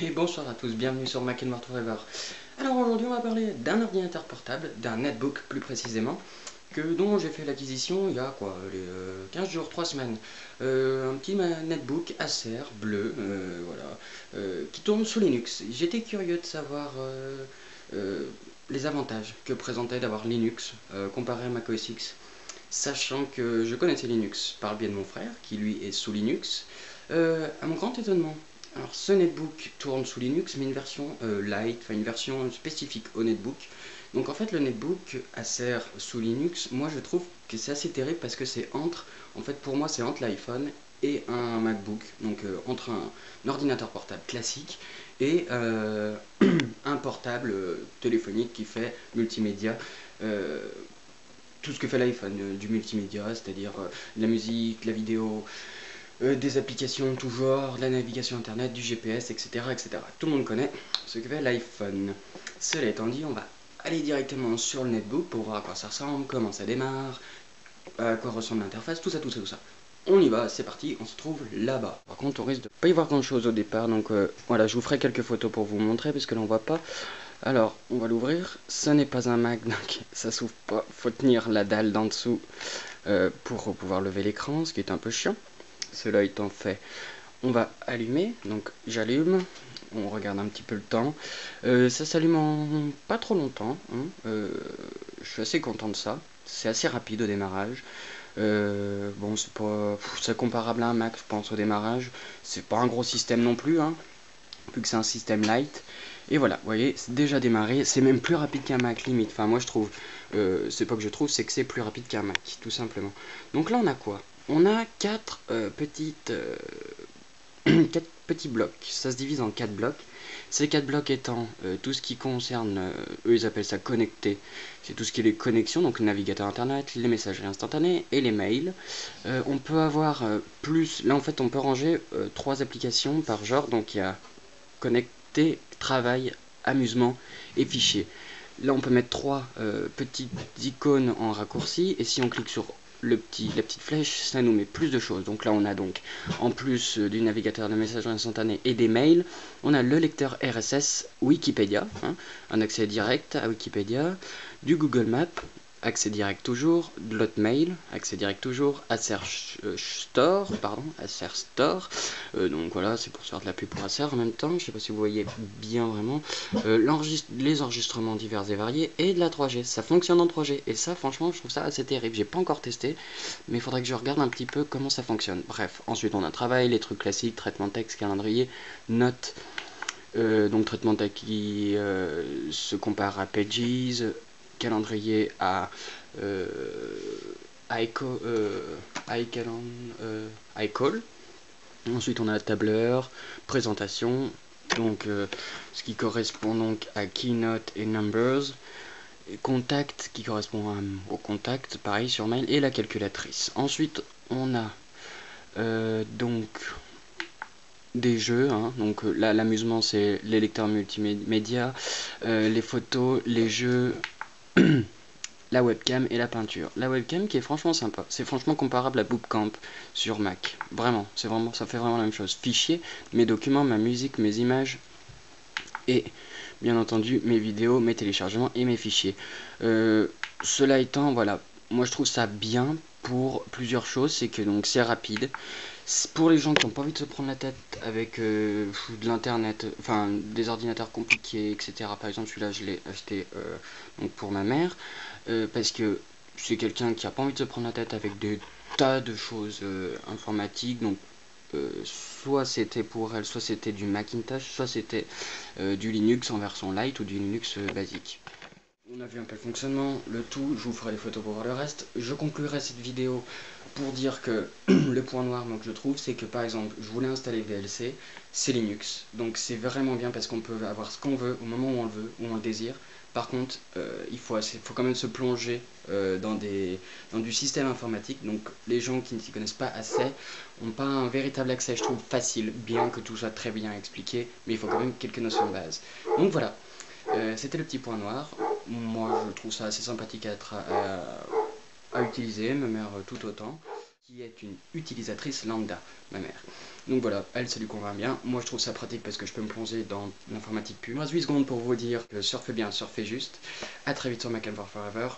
Et bonsoir à tous, bienvenue sur Mac and More Forever. Alors aujourd'hui on va parler d'un ordinateur portable, d'un netbook plus précisément, dont j'ai fait l'acquisition il y a quoi, 15 jours, 3 semaines. Un petit netbook Acer bleu, voilà, qui tourne sous Linux. J'étais curieux de savoir les avantages que présentait d'avoir Linux comparé à Mac OS X, sachant que je connaissais Linux par le biais de mon frère, qui lui est sous Linux. À mon grand étonnement, alors ce netbook tourne sous Linux, mais une version light, enfin une version spécifique au netbook. Donc en fait le netbook Acer sous Linux, moi je trouve que c'est assez terrible parce que en fait pour moi c'est entre l'iPhone et un MacBook, donc entre un ordinateur portable classique et un portable téléphonique qui fait multimédia. Tout ce que fait l'iPhone, du multimédia, c'est-à-dire la musique, la vidéo, des applications de tout genre, de la navigation internet, du GPS, etc., etc. Tout le monde connaît ce que fait l'iPhone. Cela étant dit, on va aller directement sur le netbook pour voir à quoi ça ressemble, comment ça démarre, à quoi ressemble l'interface, tout ça, tout ça, tout ça. On y va, c'est parti, on se trouve là-bas. Par contre, on risque de pas y voir grand-chose au départ, donc voilà, je vous ferai quelques photos pour vous montrer, parce que là on voit pas. Alors, on va l'ouvrir. Ce n'est pas un Mac, donc ça s'ouvre pas. Faut tenir la dalle d'en dessous pour pouvoir lever l'écran, ce qui est un peu chiant. Cela étant fait, on va allumer. Donc j'allume. On regarde un petit peu le temps. Ça s'allume en pas trop longtemps, hein. Je suis assez content de ça. C'est assez rapide au démarrage. Bon, c'est comparable à un Mac, je pense, au démarrage. C'est pas un gros système non plus, hein, vu que c'est un système light. Et voilà, vous voyez, c'est déjà démarré. C'est même plus rapide qu'un Mac, limite. Enfin, moi je trouve. C'est pas que je trouve, c'est que c'est plus rapide qu'un Mac, tout simplement. Donc là, on a quoi? On a quatre quatre petits blocs. Ça se divise en quatre blocs. Ces quatre blocs étant tout ce qui concerne, eux ils appellent ça connecté, c'est tout ce qui est les connexions, donc le navigateur internet, les messageries instantanées et les mails. On peut avoir plus, là en fait on peut ranger trois applications par genre, donc il y a connecté, travail, amusement et fichier. Là on peut mettre trois petites icônes en raccourci, et si on clique sur la petite flèche, ça nous met plus de choses. Donc là on a donc, en plus du navigateur de messagerie instantanée et des mails, on a le lecteur RSS Wikipédia, hein, un accès direct à Wikipédia, du Google Maps, accès direct toujours, de l'Hotmail, accès direct toujours, Acer Store, Acer Store, donc voilà, c'est pour se faire de la pub pour Acer en même temps, je sais pas si vous voyez bien vraiment, les enregistrements divers et variés, et de la 3G, ça fonctionne en 3G, et ça franchement je trouve ça assez terrible, j'ai pas encore testé, mais il faudrait que je regarde un petit peu comment ça fonctionne. Bref, ensuite on a travail, les trucs classiques, traitement de texte, calendrier, notes, donc traitement de texte qui se compare à Pages, calendrier à iCall. Ensuite on a tableur, présentation, donc ce qui correspond donc à Keynote et Numbers, et contact qui correspond au contact, pareil sur mail, et la calculatrice. Ensuite on a donc des jeux, hein. Donc là l'amusement c'est les lecteurs multimédia, les photos, les jeux, la webcam et la peinture. La webcam qui est franchement sympa, c'est franchement comparable à Bootcamp sur Mac, vraiment, ça fait vraiment la même chose. Fichier, mes documents, ma musique, mes images et bien entendu mes vidéos, mes téléchargements et mes fichiers. Cela étant, voilà, moi je trouve ça bien pour plusieurs choses. C'est que donc c'est rapide. Pour les gens qui n'ont pas envie de se prendre la tête avec de l'internet, enfin des ordinateurs compliqués, etc. Par exemple celui-là je l'ai acheté donc pour ma mère, parce que c'est quelqu'un qui n'a pas envie de se prendre la tête avec des tas de choses informatiques. Donc soit c'était pour elle, soit c'était du Macintosh, soit c'était du Linux en version light ou du Linux basique. On a vu un peu le fonctionnement, le tout, je vous ferai les photos pour voir le reste. Je conclurai cette vidéo pour dire que le point noir moi, que je trouve, c'est que par exemple, je voulais installer VLC, c'est Linux. Donc c'est vraiment bien parce qu'on peut avoir ce qu'on veut au moment où on le veut, où on le désire. Par contre, il faut quand même se plonger dans du système informatique. Donc les gens qui ne s'y connaissent pas assez n'ont pas un véritable accès, je trouve, facile, bien que tout soit très bien expliqué, mais il faut quand même quelques notions de base. Donc voilà, c'était le petit point noir. Moi je trouve ça assez sympathique à utiliser, ma mère tout autant. qui est une utilisatrice lambda, ma mère. Donc voilà, elle, ça lui convainc bien. Moi, je trouve ça pratique parce que je peux me plonger dans l'informatique pure. Il me reste 8 secondes pour vous dire que surfez bien, surfez juste. A très vite sur Mac and Forever.